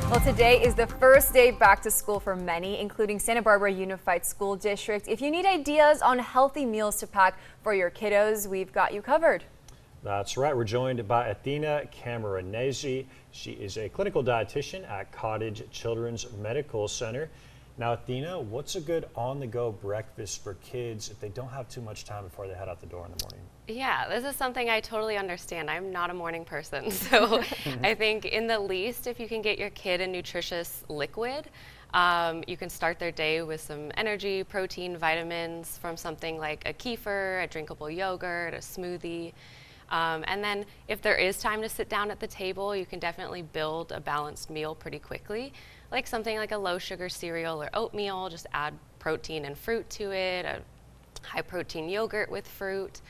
Well, today is the first day back to school for many, including Santa Barbara Unified School District. If you need ideas on healthy meals to pack for your kiddos, we've got you covered. That's right. We're joined by Athena Cameronesi. She is a clinical dietitian at Cottage Children's Medical Center. Now, Athena, what's a good on-the-go breakfast for kids if they don't have too much time before they head out the door in the morning? Yeah, this is something I totally understand. I'm not a morning person, so I think in the least, if you can get your kid a nutritious liquid, you can start their day with some energy, protein, vitamins from something like a kefir, a drinkable yogurt, a smoothie. And then if there is time to sit down at the table, you can definitely build a balanced meal pretty quickly, like something like a low sugar cereal or oatmeal. Just add protein and fruit to it, a high protein yogurt with fruit,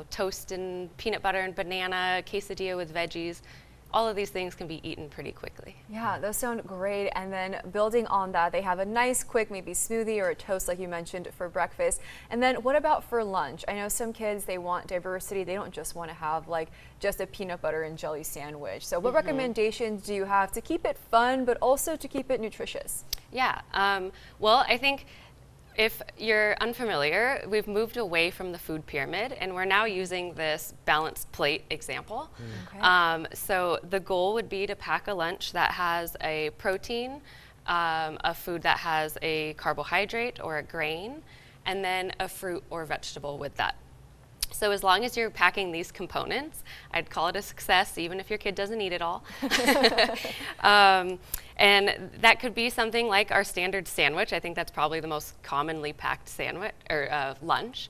toast and peanut butter and banana, quesadilla with veggies. All of these things can be eaten pretty quickly. Yeah, those sound great. And then building on that, they have a nice quick maybe smoothie or a toast like you mentioned for breakfast. And then what about for lunch? I know some kids, they want diversity. They don't just want to have like just a peanut butter and jelly sandwich. So what recommendations do you have to keep it fun but also to keep it nutritious? Yeah, well, I think if you're unfamiliar, we've moved away from the food pyramid and we're now using this balanced plate example. Okay. So the goal would be to pack a lunch that has a protein, a food that has a carbohydrate or a grain, and then a fruit or vegetable with that. So as long as you're packing these components, I'd call it a success, even if your kid doesn't eat it all. And that could be something like our standard sandwich. I think that's probably the most commonly packed sandwich or lunch.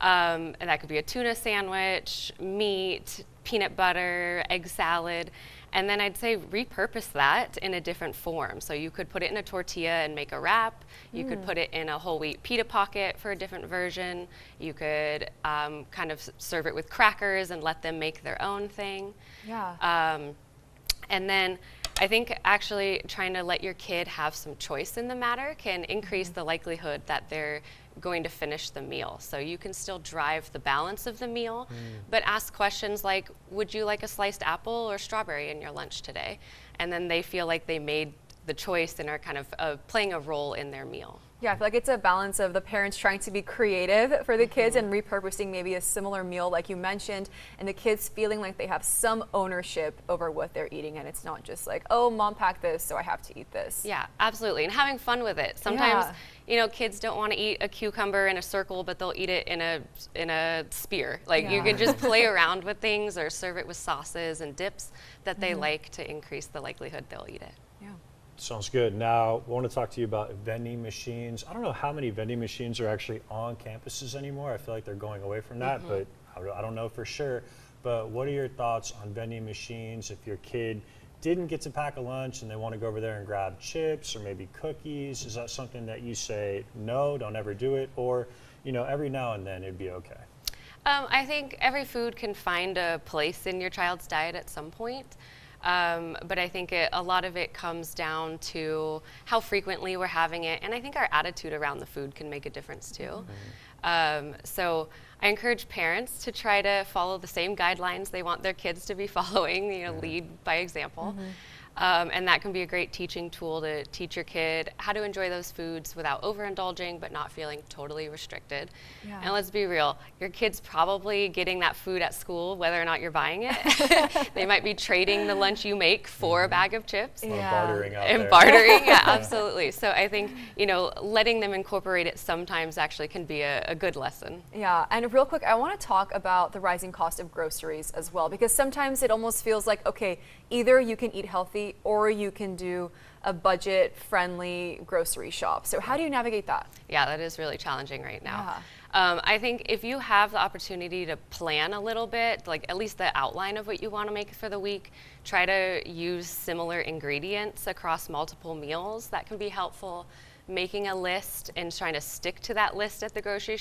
And that could be a tuna sandwich, meat, peanut butter, egg salad. And then I'd say repurpose that in a different form. So you could put it in a tortilla and make a wrap. You could put it in a whole wheat pita pocket for a different version. You could kind of serve it with crackers and let them make their own thing. Yeah. And then I think actually trying to let your kid have some choice in the matter can increase the likelihood that they're going to finish the meal. So you can still drive the balance of the meal, but ask questions like, would you like a sliced apple or strawberry in your lunch today? And then they feel like they made the choice and are kind of playing a role in their meal. Yeah, I feel like it's a balance of the parents trying to be creative for the kids and repurposing maybe a similar meal like you mentioned, and the kids feeling like they have some ownership over what they're eating, and it's not just like, oh, mom packed this, so I have to eat this. Yeah, absolutely, and having fun with it. Sometimes, kids don't want to eat a cucumber in a circle, but they'll eat it in a spear. Like you can just play around with things or serve it with sauces and dips that they like to increase the likelihood they'll eat it. Yeah. Sounds good. Now, I want to talk to you about vending machines. I don't know how many vending machines are actually on campuses anymore. I feel like they're going away from that, but I don't know for sure. But what are your thoughts on vending machines if your kid didn't get to pack a lunch and they want to go over there and grab chips or maybe cookies? Is that something that you say, no, don't ever do it? Or, every now and then it'd be okay? I think every food can find a place in your child's diet at some point. But I think a lot of it comes down to how frequently we're having it, and I think our attitude around the food can make a difference too. So I encourage parents to try to follow the same guidelines they want their kids to be following, lead by example. And that can be a great teaching tool to teach your kid how to enjoy those foods without overindulging but not feeling totally restricted. Yeah. And let's be real, your kid's probably getting that food at school whether or not you're buying it. They might be trading the lunch you make for a bag of chips. Or bartering out And there. bartering, yeah, absolutely. So I think, letting them incorporate it sometimes actually can be a good lesson. Yeah, and real quick, I want to talk about the rising cost of groceries as well, because sometimes it almost feels like, okay, either you can eat healthy or you can do a budget-friendly grocery shop. So how do you navigate that? Yeah, that is really challenging right now. I think if you have the opportunity to plan a little bit, like at least the outline of what you want to make for the week, try to use similar ingredients across multiple meals. That can be helpful. Making a list and trying to stick to that list at the grocery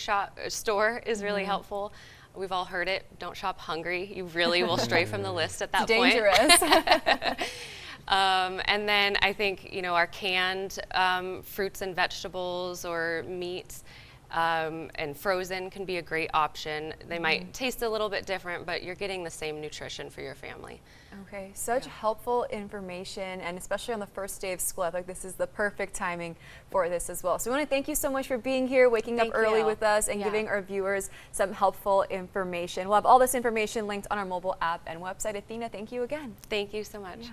store is really helpful. We've all heard it, don't shop hungry. You really will stray from the list at that point. Dangerous. And then I think, our canned fruits and vegetables or meats, and frozen can be a great option. They might taste a little bit different, but you're getting the same nutrition for your family. Okay, such helpful information, and especially on the first day of school, I feel like this is the perfect timing for this as well. So we want to thank you so much for being here, waking up early with us, and giving our viewers some helpful information. We'll have all this information linked on our mobile app and website. Athena, thank you again. Thank you so much. Yeah.